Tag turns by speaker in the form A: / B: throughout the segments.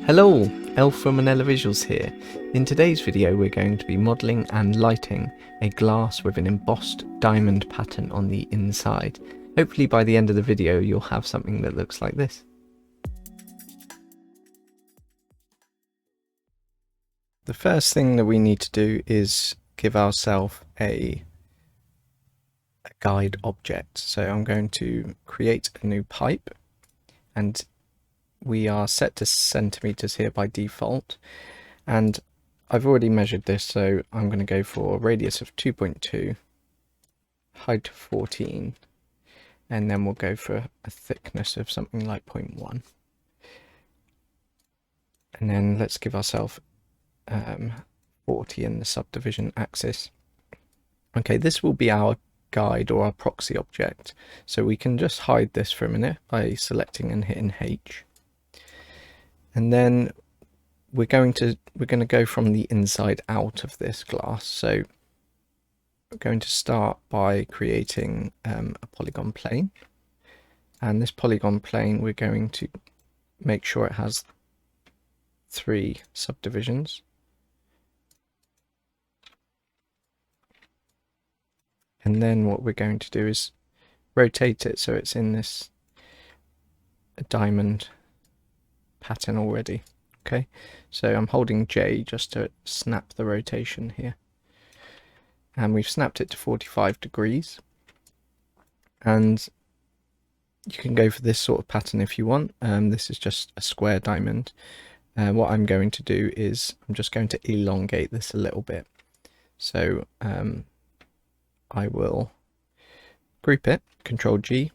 A: Hello, Elf from Manila Visuals here. In today's video we're going to be modelling and lighting a glass with an embossed diamond pattern on the inside. Hopefully by the end of the video you'll have something that looks like this. The first thing that we need to do is give ourselves a guide object. So I'm going to create a new pipe, and we are set to centimeters here by default, and I've already measured this, so I'm going to go for a radius of 2.2, height of 14, and then we'll go for a thickness of something like 0.1. And then let's give ourselves 40 in the subdivision axis. Okay, this will be our guide or our proxy object, so we can just hide this for a minute by selecting and hitting H. And then we're going to go from the inside out of this glass. So we're going to start by creating a polygon plane, and this polygon plane we're going to make sure it has 3 subdivisions. And then what we're going to do is rotate it so it's in this diamond pattern already. Okay, so I'm holding J just to snap the rotation here, and we've snapped it to 45 degrees. And you can go for this sort of pattern if you want. This is just a square diamond. What I'm going to do is I'm just going to elongate this a little bit. So I will group it, Control G,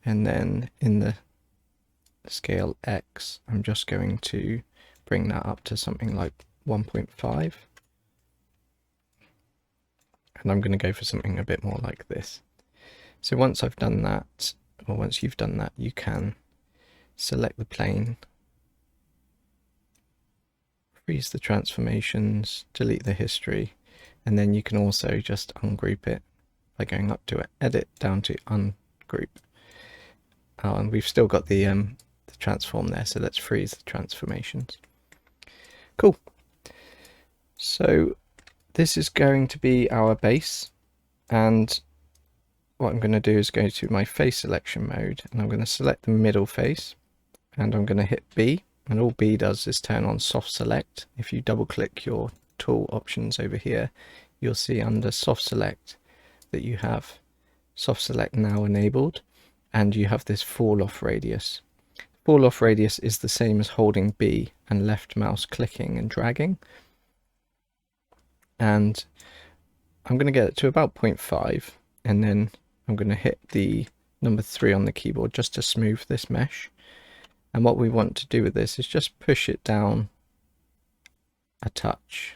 A: and then in the scale X, I'm just going to bring that up to something like 1.5, and I'm going to go for something a bit more like this. So once I've done that, or once you've done that, you can select the plane, freeze the transformations, delete the history, and then you can also just ungroup it by going up to Edit, down to Ungroup. And we've still got the transform there, so let's freeze the transformations. Cool. So this is going to be our base, and what I'm going to do is go to my face selection mode, and I'm going to select the middle face, and I'm going to hit B, and all B does is turn on soft select. If you double click your tool options over here, you'll see under soft select that you have soft select now enabled, and you have this fall off radius. Fall off radius is the same as holding B and left mouse clicking and dragging. And I'm going to get it to about 0.5, and then I'm going to hit the number 3 on the keyboard just to smooth this mesh. And what we want to do with this is just push it down a touch.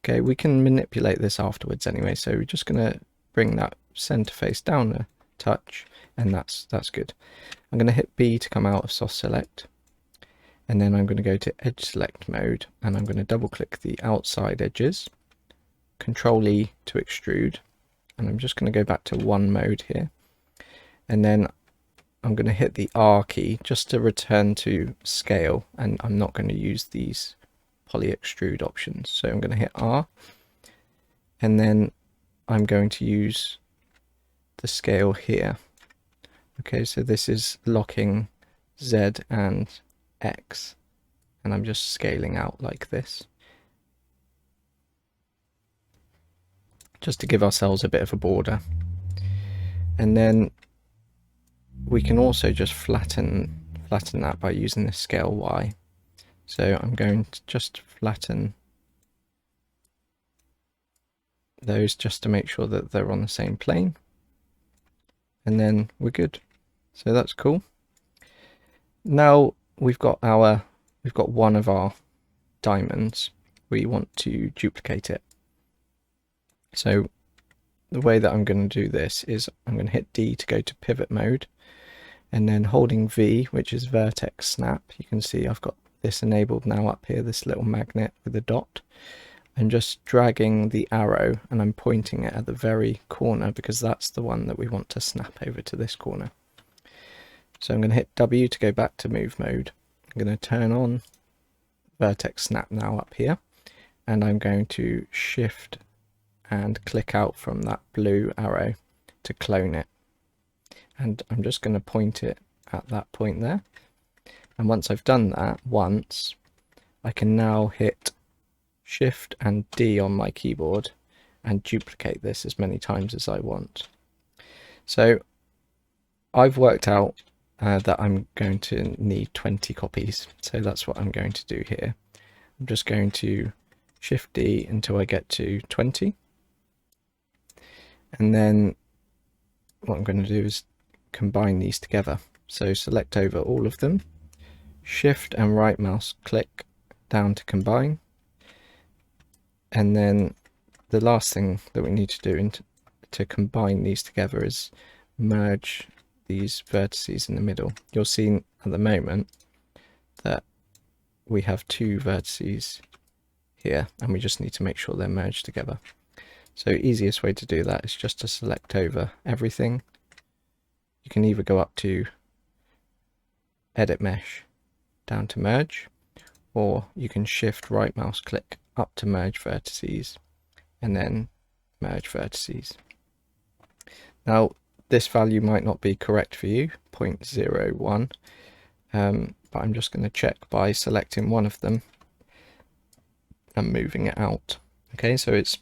A: Okay, we can manipulate this afterwards anyway, so we're just going to bring that center face down a touch, and that's good. I'm going to hit B to come out of soft select, and then I'm going to go to edge select mode, and I'm going to double click the outside edges, Control E to extrude, and I'm just going to go back to 1 mode here, and then I'm going to hit the R key just to return to scale, and I'm not going to use these poly extrude options, so I'm going to hit R, and then I'm going to use the scale here. Okay, so this is locking Z and X, and I'm just scaling out like this, just to give ourselves a bit of a border. And then we can also just flatten that by using the scale Y. So I'm going to just flatten those just to make sure that they're on the same plane, and then we're good. So that's cool. Now we've got one of our diamonds. We want to duplicate it. So the way that I'm going to do this is I'm going to hit D to go to pivot mode, and then holding V, which is vertex snap. You can see I've got this enabled now up here, this little magnet with a dot. I'm just dragging the arrow and I'm pointing it at the very corner because that's the one that we want to snap over to this corner. So I'm going to hit W to go back to move mode. I'm going to turn on vertex snap now up here, and I'm going to shift and click out from that blue arrow to clone it. And I'm just going to point it at that point there. And once I've done that once, I can now hit Shift and D on my keyboard and duplicate this as many times as I want. So I've worked out that I'm going to need 20 copies. So that's what I'm going to do here. I'm just going to Shift D until I get to 20. And then what I'm going to do is combine these together. So select over all of them, Shift and right mouse click down to combine. And then the last thing that we need to do to combine these together is merge these vertices in the middle. You'll see at the moment that we have two vertices here, and we just need to make sure they're merged together. So easiest way to do that is just to select over everything. You can either go up to Edit Mesh down to Merge, or you can Shift right mouse click up to Merge Vertices and then Merge Vertices. Now this value might not be correct for you, 0.01, but I'm just going to check by selecting one of them and moving it out. Okay, so it's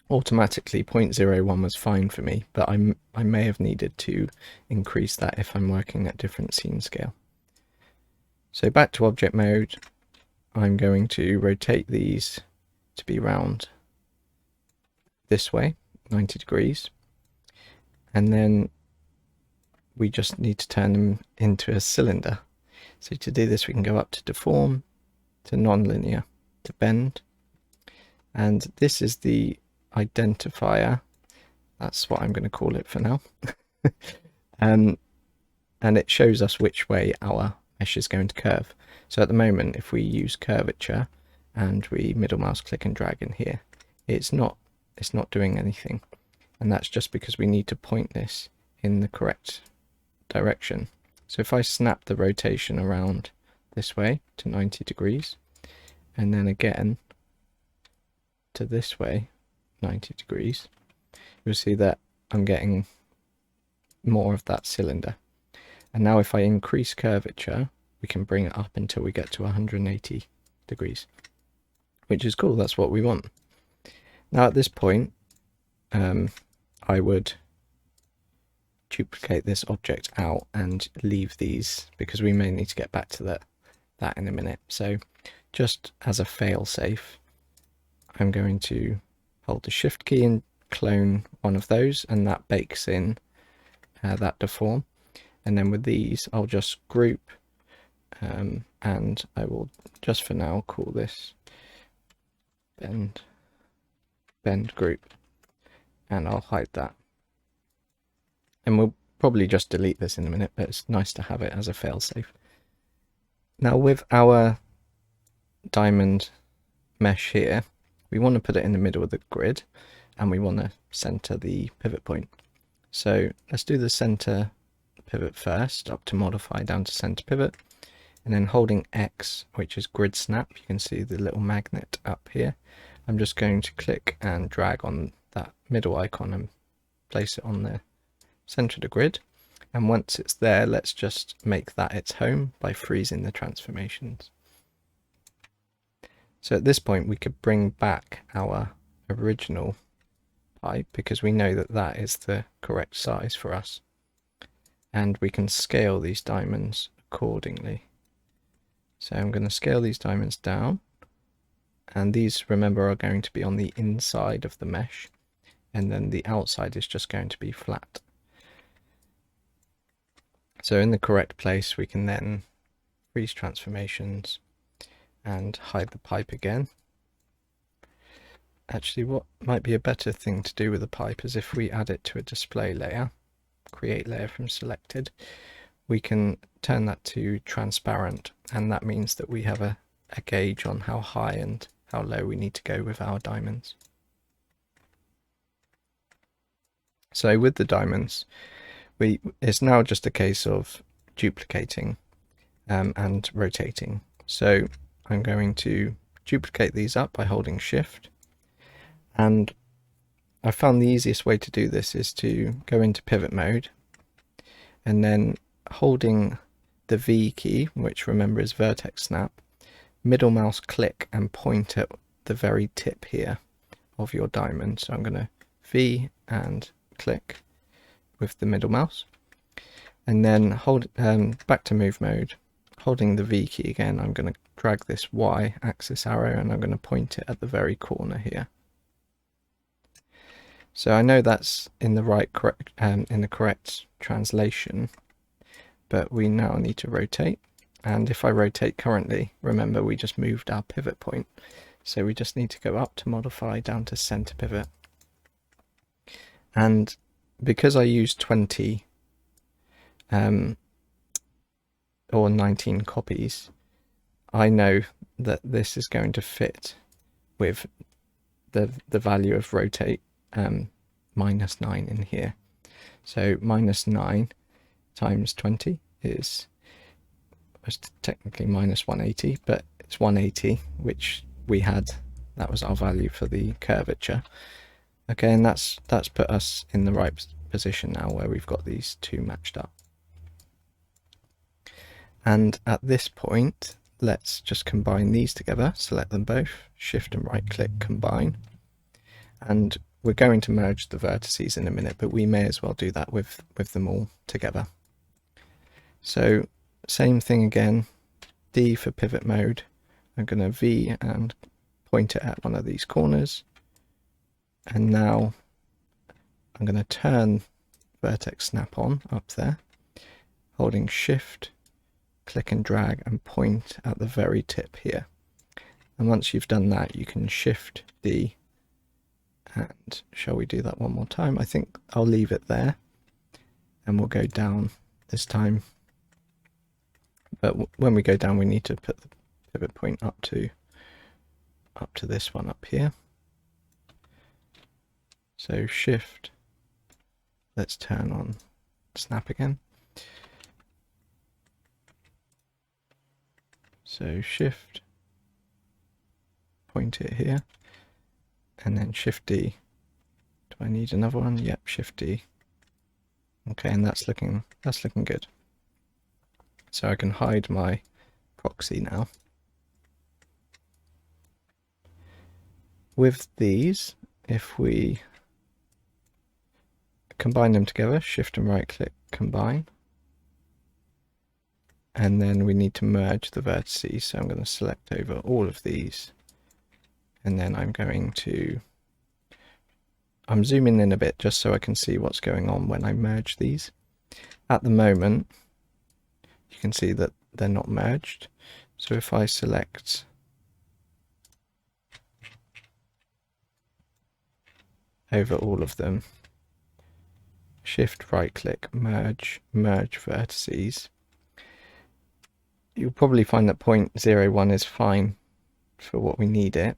A: automatically 0.01 was fine for me, but I may have needed to increase that if I'm working at different scene scale. So back to object mode, I'm going to rotate these to be round this way, 90 degrees, and then we just need to turn them into a cylinder. So to do this we can go up to deform, to nonlinear, to bend, and this is the identifier. That's what I'm going to call it for now. And it shows us which way our mesh is going to curve. So at the moment, if we use curvature and we middle mouse click and drag in here, it's not doing anything, and that's just because we need to point this in the correct direction. So if I snap the rotation around this way to 90 degrees, and then again to this way 90 degrees, you'll see that I'm getting more of that cylinder. And now if I increase curvature, we can bring it up until we get to 180 degrees, which is cool. That's what we want. Now at this point, I would duplicate this object out and leave these, because we may need to get back to that in a minute. So just as a fail safe, I'm going to hold the Shift key and clone one of those, and that bakes in that deform. And then with these, I'll just group, and I will just for now call this bend group, and I'll hide that. And we'll probably just delete this in a minute, but it's nice to have it as a failsafe. Now with our diamond mesh here, we want to put it in the middle of the grid, and we want to center the pivot point. So let's do the center pivot first, up to modify down to center pivot, and then holding X, which is grid snap, you can see the little magnet up here. I'm just going to click and drag on that middle icon and place it on the center of the grid. And once it's there, let's just make that its home by freezing the transformations. So at this point we could bring back our original pipe, because we know that that is the correct size for us. And we can scale these diamonds accordingly. So I'm going to scale these diamonds down, and these, remember, are going to be on the inside of the mesh, and then the outside is just going to be flat. So in the correct place we can then freeze transformations and hide the pipe again. Actually, what might be a better thing to do with the pipe is if we add it to a display layer, create layer from selected, we can turn that to transparent, and that means that we have a gauge on how high and how low we need to go with our diamonds. So with the diamonds, it's now just a case of duplicating and rotating. So I'm going to duplicate these up by holding Shift, and I found the easiest way to do this is to go into pivot mode and then holding the V key, which remember is vertex snap, middle mouse click and point at the very tip here of your diamond. So I'm going to V and click with the middle mouse, and then hold back to move mode, holding the V key again. I'm going to drag this Y axis arrow and I'm going to point it at the very corner here. So I know that's in the correct translation, but we now need to rotate. And if I rotate currently, remember we just moved our pivot point. So we just need to go up to modify down to center pivot. And because I use 20 or 19 copies, I know that this is going to fit with the value of rotate -9 in here. So -9 times 20 is technically -180, but it's 180, which we had. That was our value for the curvature. Okay, and that's put us in the right position now where we've got these two matched up. And at this point, let's just combine these together. Select them both, Shift and right click, combine. And we're going to merge the vertices in a minute, but we may as well do that with them all together. So same thing again, D for pivot mode. I'm going to V and point it at one of these corners. And now I'm going to turn vertex snap on up there, holding Shift, click and drag and point at the very tip here. And once you've done that, you can Shift D. And shall we do that one more time? I think I'll leave it there and we'll go down this time. But when we go down, we need to put the pivot point up to this one up here. So Shift, let's turn on snap again. So Shift, point it here, and then Shift D. Do I need another one? Yep, Shift D. Okay, and that's looking good. So I can hide my proxy now. With these, if we combine them together, Shift and right click, combine. And then we need to merge the vertices. So I'm going to select over all of these. And then I'm zooming in a bit just so I can see what's going on when I merge these. At the moment, you can see that they're not merged. So if I select over all of them, Shift right click, merge vertices, you'll probably find that 0.01 is fine for what we need it.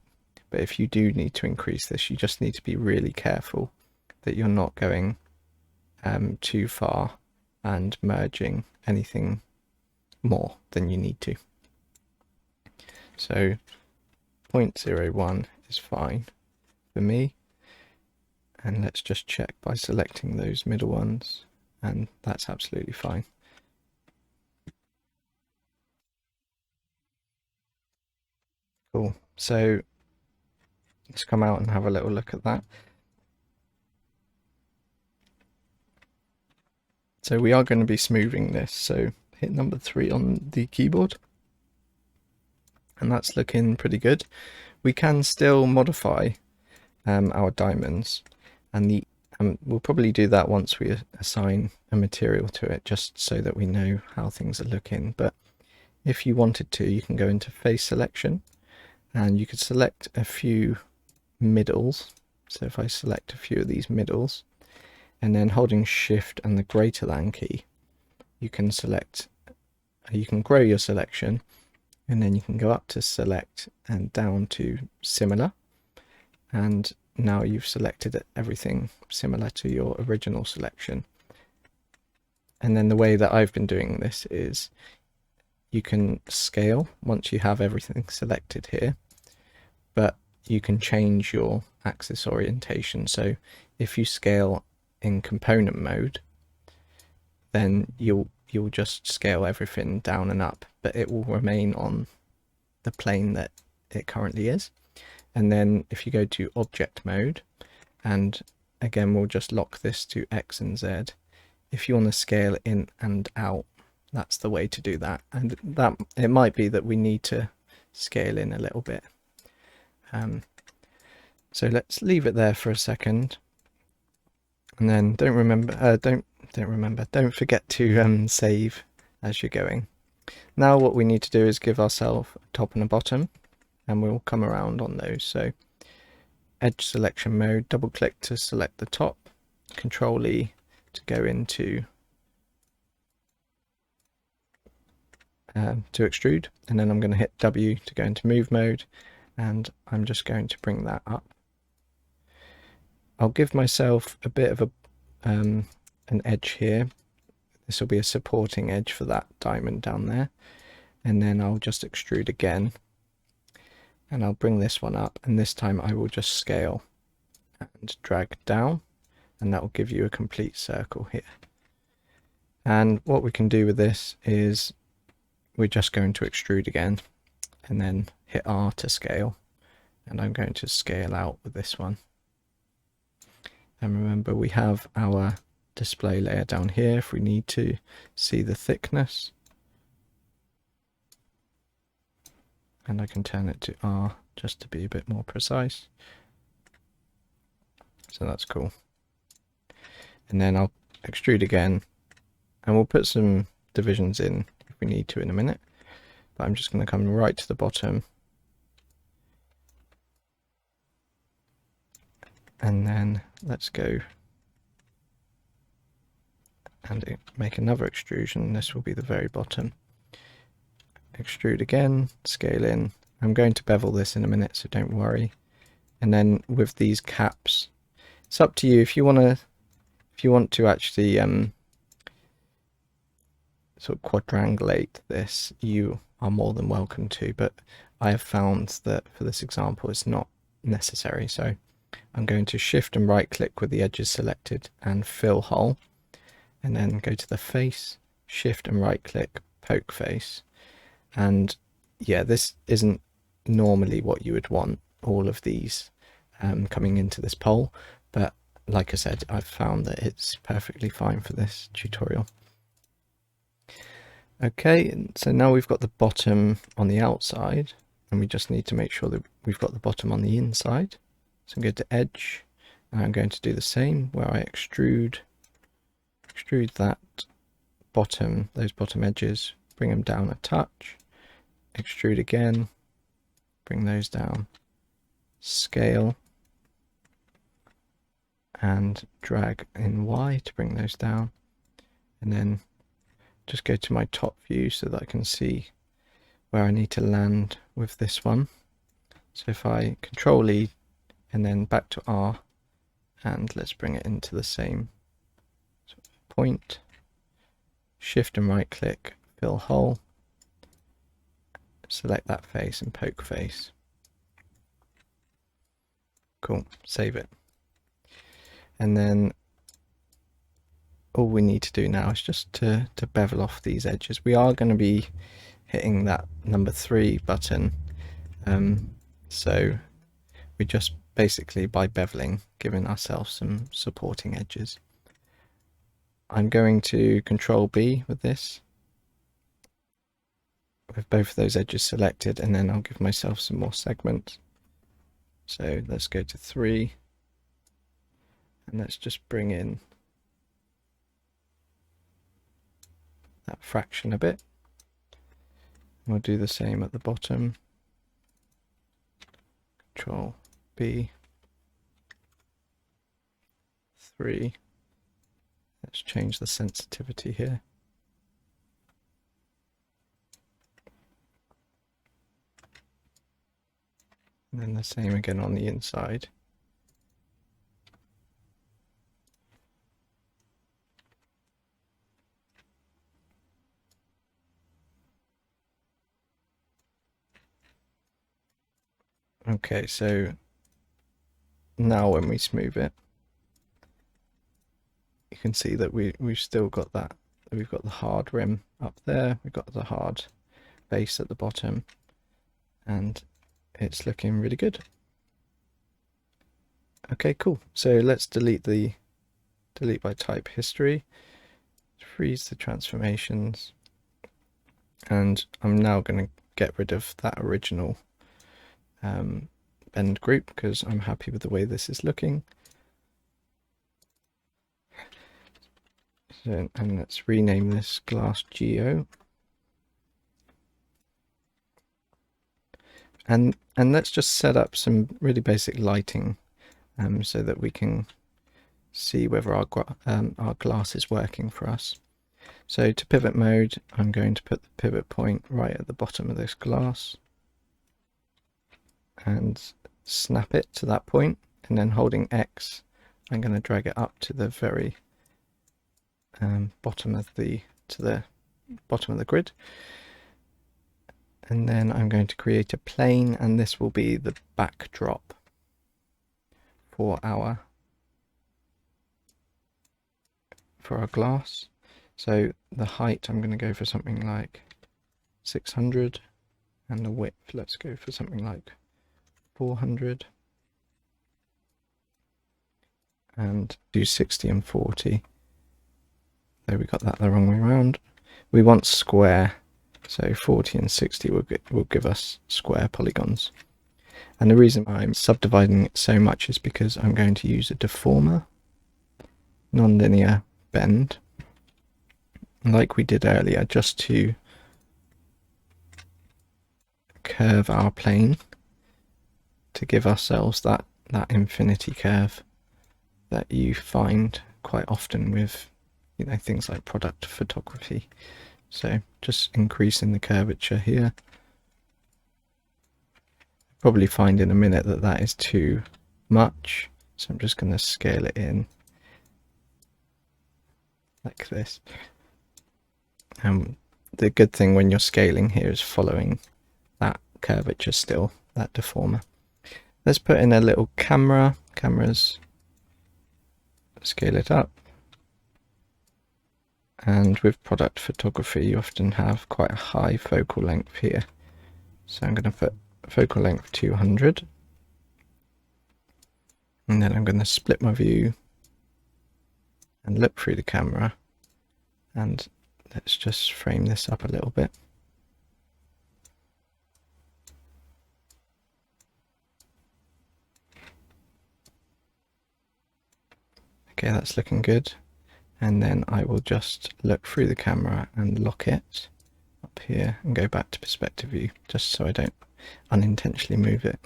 A: But if you do need to increase this, you just need to be really careful that you're not going too far and merging anything more than you need to. So 0.01 is fine for me. And let's just check by selecting those middle ones, and that's absolutely fine. Cool. So let's come out and have a little look at that. So we are going to be smoothing this. So hit number 3 on the keyboard. And that's looking pretty good. We can still modify our diamonds. And we'll probably do that once we assign a material to it, just so that we know how things are looking. But if you wanted to, you can go into face selection and you could select a few middles. So if I select a few of these middles and then holding Shift and the greater than key, you can grow your selection, and then you can go up to select and down to similar, and now you've selected everything similar to your original selection. And then the way that I've been doing this is you can scale once you have everything selected here, but you can change your axis orientation. So if you scale in component mode, then you'll just scale everything down and up, but it will remain on the plane that it currently is. And then if you go to object mode, and again we'll just lock this to X and Z, if you want to scale in and out, that's the way to do that. And that it might be that we need to scale in a little bit. So let's leave it there for a second, and then don't forget to save as you're going. Now what we need to do is give ourselves a top and a bottom, and we'll come around on those. So edge selection mode, double click to select the top, Control E to go into to extrude, and then I'm going to hit W to go into move mode, and I'm just going to bring that up. I'll give myself a bit of an edge here. This will be a supporting edge for that diamond down there, and then I'll just extrude again, and I'll bring this one up, and this time I will just scale and drag down, and that will give you a complete circle here. And what we can do with this is we're just going to extrude again, and then hit R to scale, and I'm going to scale out with this one. And remember, we have our display layer down here if we need to see the thickness, and I can turn it to R just to be a bit more precise. So that's cool. And then I'll extrude again, and we'll put some divisions in if we need to in a minute, but I'm just going to come right to the bottom, and then let's go and make another extrusion. This will be the very bottom. Extrude again, scale in. I'm going to bevel this in a minute, so don't worry. And then with these caps, it's up to you if you want to actually sort of quadrangulate this, you are more than welcome to, but I have found that for this example it's not necessary. So I'm going to shift and right click with the edges selected and fill hole, and then go to the face, shift and right click, poke face. And yeah, this isn't normally what you would want, all of these coming into this pole, but like I said, I've found that it's perfectly fine for this tutorial. Okay, so now we've got the bottom on the outside, and we just need to make sure that we've got the bottom on the inside. So I'm going to edge, and I'm going to do the same where I extrude that bottom, those bottom edges, bring them down a touch, extrude again, bring those down, scale, and drag in Y to bring those down, and then just go to my top view so that I can see where I need to land with this one. So if I Control E and then back to R, and let's bring it into the same point, shift and right click, fill hole, select that face and poke face. Cool, save it. And then all we need to do now is just to bevel off these edges. We are going to be hitting that number 3 button, so we just basically by beveling giving ourselves some supporting edges. I'm going to Control B with this, with both of those edges selected, and then I'll give myself some more segments. So let's go to 3, and let's just bring in that fraction a bit. We'll do the same at the bottom. Control B, 3. Let's change the sensitivity here. And then the same again on the inside. Okay, so now when we smooth it, you can see that we've still got that. We've got the hard rim up there, we've got the hard base at the bottom, and it's looking really good. Okay, cool. So let's delete by type history, freeze the transformations, and I'm now going to get rid of that original bend group because I'm happy with the way this is looking. So, and let's rename this glass geo. And let's just set up some really basic lighting so that we can see whether our glass is working for us. So to pivot mode, I'm going to put the pivot point right at the bottom of this glass and snap it to that point, and then holding X, I'm going to drag it up to the very bottom of the grid. And then I'm going to create a plane, and this will be the backdrop for our glass. So the height, I'm going to go for something like 600, and the width, let's go for something like 400, and do 60 and 40. There, we got that the wrong way around. We want square, so 40 and 60 will give us square polygons. And the reason I'm subdividing it so much is because I'm going to use a deformer, nonlinear bend, like we did earlier, just to curve our plane to give ourselves that infinity curve that you find quite often with, you know, things like product photography. So just increasing the curvature here. Probably find in a minute that that is too much, so I'm just going to scale it in like this. The good thing when you're scaling here is following that curvature still, that deformer. Let's put in a little cameras, scale it up. And with product photography, you often have quite a high focal length here. So I'm going to put focal length 200. And then I'm going to split my view and look through the camera. And let's just frame this up a little bit. Okay, that's looking good. And then I will just look through the camera and lock it up here and go back to perspective view, just so I don't unintentionally move it.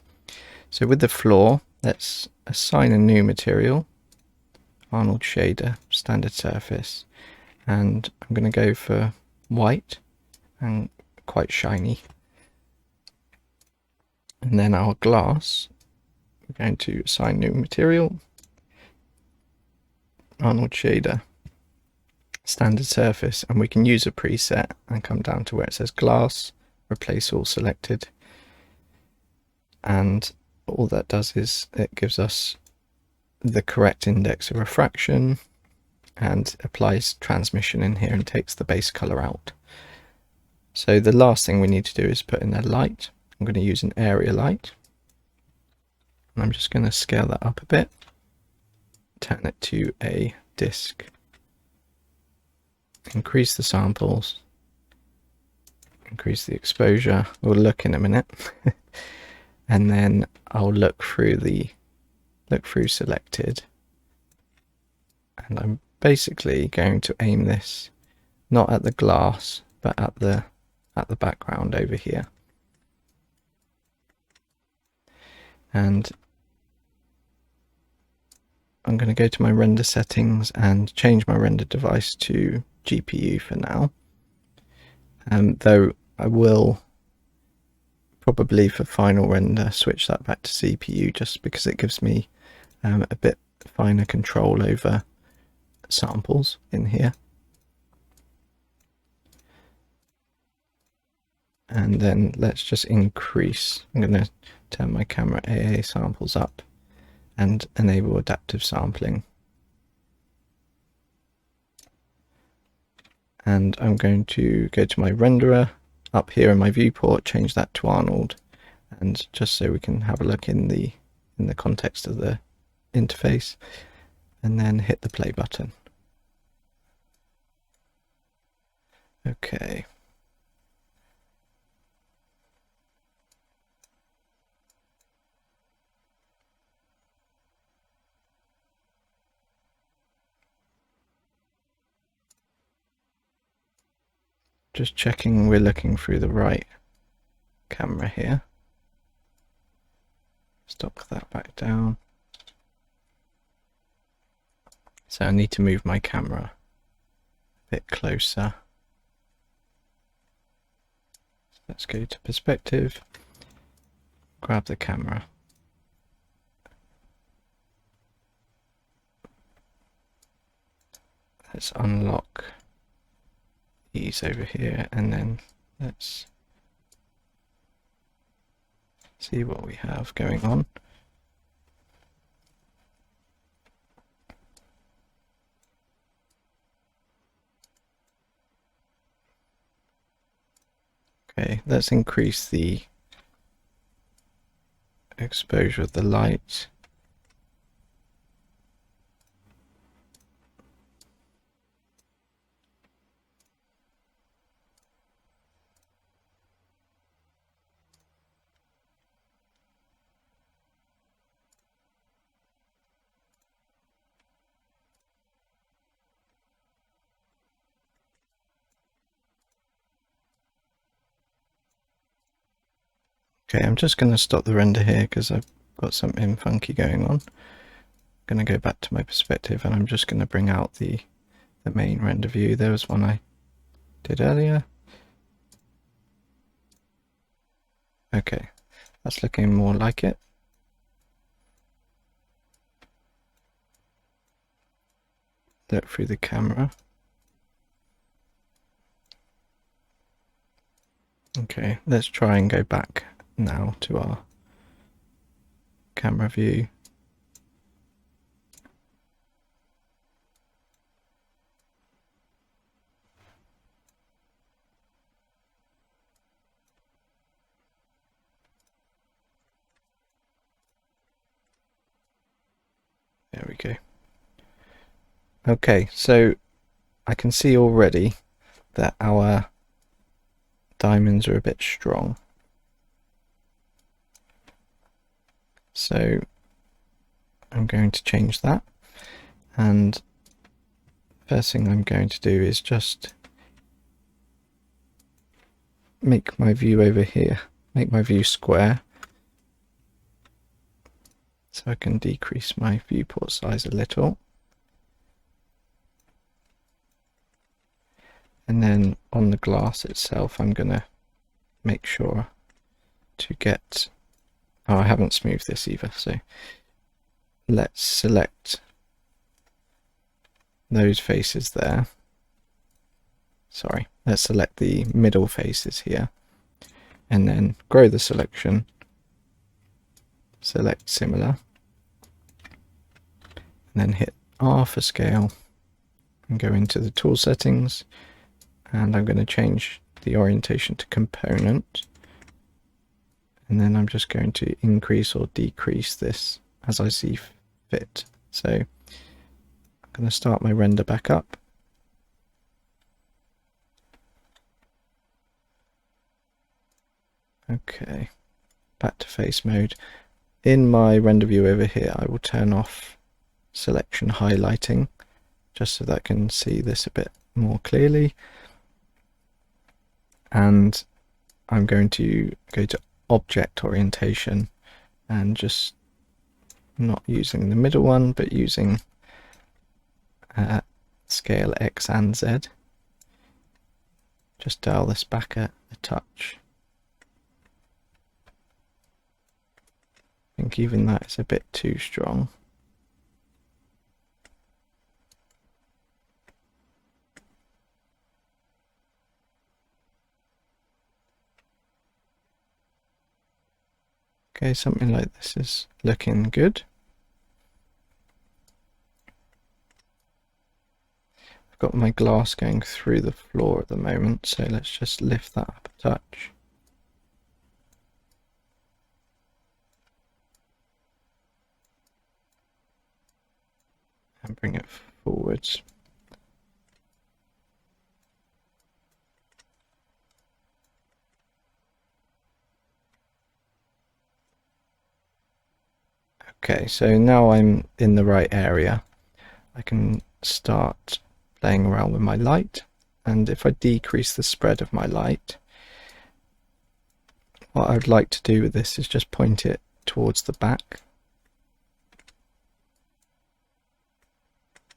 A: So with the floor, let's assign a new material, Arnold shader, standard surface, and I'm going to go for white and quite shiny. And then our glass, we're going to assign new material, Arnold shader, standard surface, and we can use a preset and come down to where it says glass, replace all selected, and all that does is it gives us the correct index of refraction and applies transmission in here and takes the base color out. So the last thing we need to do is put in a light. I'm going to use an area light, and I'm just going to scale that up a bit, turn it to a disk, increase the samples, increase the exposure. We'll look in a minute. And then I'll look through selected, and I'm basically going to aim this not at the glass but at the background over here. And I'm going to go to my render settings and change my render device to GPU for now, though I will probably for final render switch that back to CPU, just because it gives me a bit finer control over samples in here. And then let's just increase, I'm going to turn my camera AA samples up and enable adaptive sampling. And I'm going to go to my renderer up here in my viewport, change that to Arnold, and just so we can have a look in the context of the interface, and then hit the play button. Okay. Just checking we're looking through the right camera here. Stock that back down. So I need to move my camera a bit closer. Let's go to perspective, grab the camera. Let's unlock these over here, and then let's see what we have going on. Okay, let's increase the exposure of the light. Okay, I'm just going to stop the render here because I've got something funky going on. I'm going to go back to my perspective, and I'm just going to bring out the main render view. There was one I did earlier. Okay, that's looking more like it. Look through the camera. Okay, let's try and go back now to our camera view. There we go. Okay, so I can see already that our diamonds are a bit strong. So I'm going to change that, and first thing I'm going to do is just make my view over here, make my view square, so I can decrease my viewport size a little. And then on the glass itself, I'm going to make sure to get, oh, I haven't smoothed this either, so let's select those faces there. Sorry, let's select the middle faces here, and then grow the selection, select similar, and then hit R for scale, and go into the tool settings, and I'm going to change the orientation to component, and then I'm just going to increase or decrease this as I see fit. So I'm going to start my render back up. Okay, back to face mode. In my render view over here, I will turn off selection highlighting, just so that I can see this a bit more clearly. And I'm going to go to object orientation, and just not using the middle one, but using scale X and Z. Just dial this back a touch. I think even that is a bit too strong. Okay, something like this is looking good. I've got my glass going through the floor at the moment, so let's just lift that up a touch. And bring it forwards. Okay, so now I'm in the right area. I can start playing around with my light, and if I decrease the spread of my light, what I would like to do with this is just point it towards the back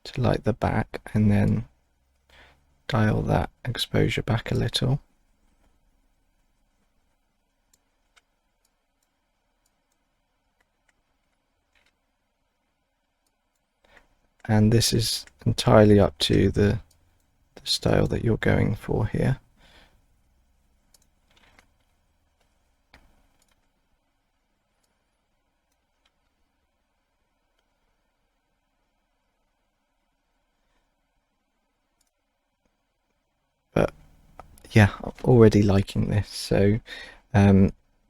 A: to light the back, and then dial that exposure back a little. And this is entirely up to the style that you're going for here. But yeah, already liking this. So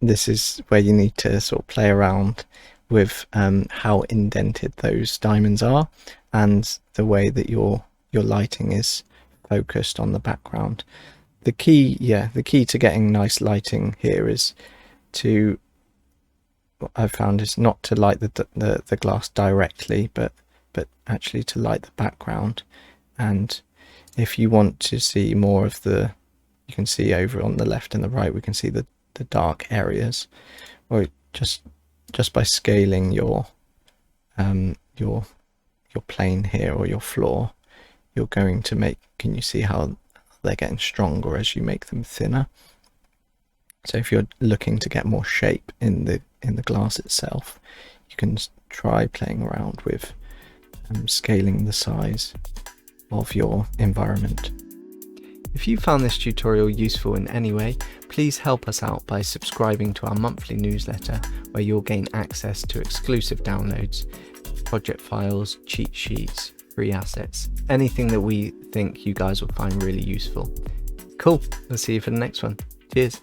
A: this is where you need to sort of play around with how indented those diamonds are, and the way that your lighting is focused on the background. The key to getting nice lighting here is to, what I've found is not to light the glass directly, but actually to light the background. And if you want to see more of the, you can see over on the left and the right, we can see the dark areas, or just by scaling your plane here, or your floor, you're going to make, can you see how they're getting stronger as you make them thinner? So if you're looking to get more shape in the glass itself, you can try playing around with scaling the size of your environment. If you found this tutorial useful in any way, please help us out by subscribing to our monthly newsletter, where you'll gain access to exclusive downloads, project files, cheat sheets, free assets, anything that we think you guys will find really useful. Cool, we'll see you for the next one. Cheers.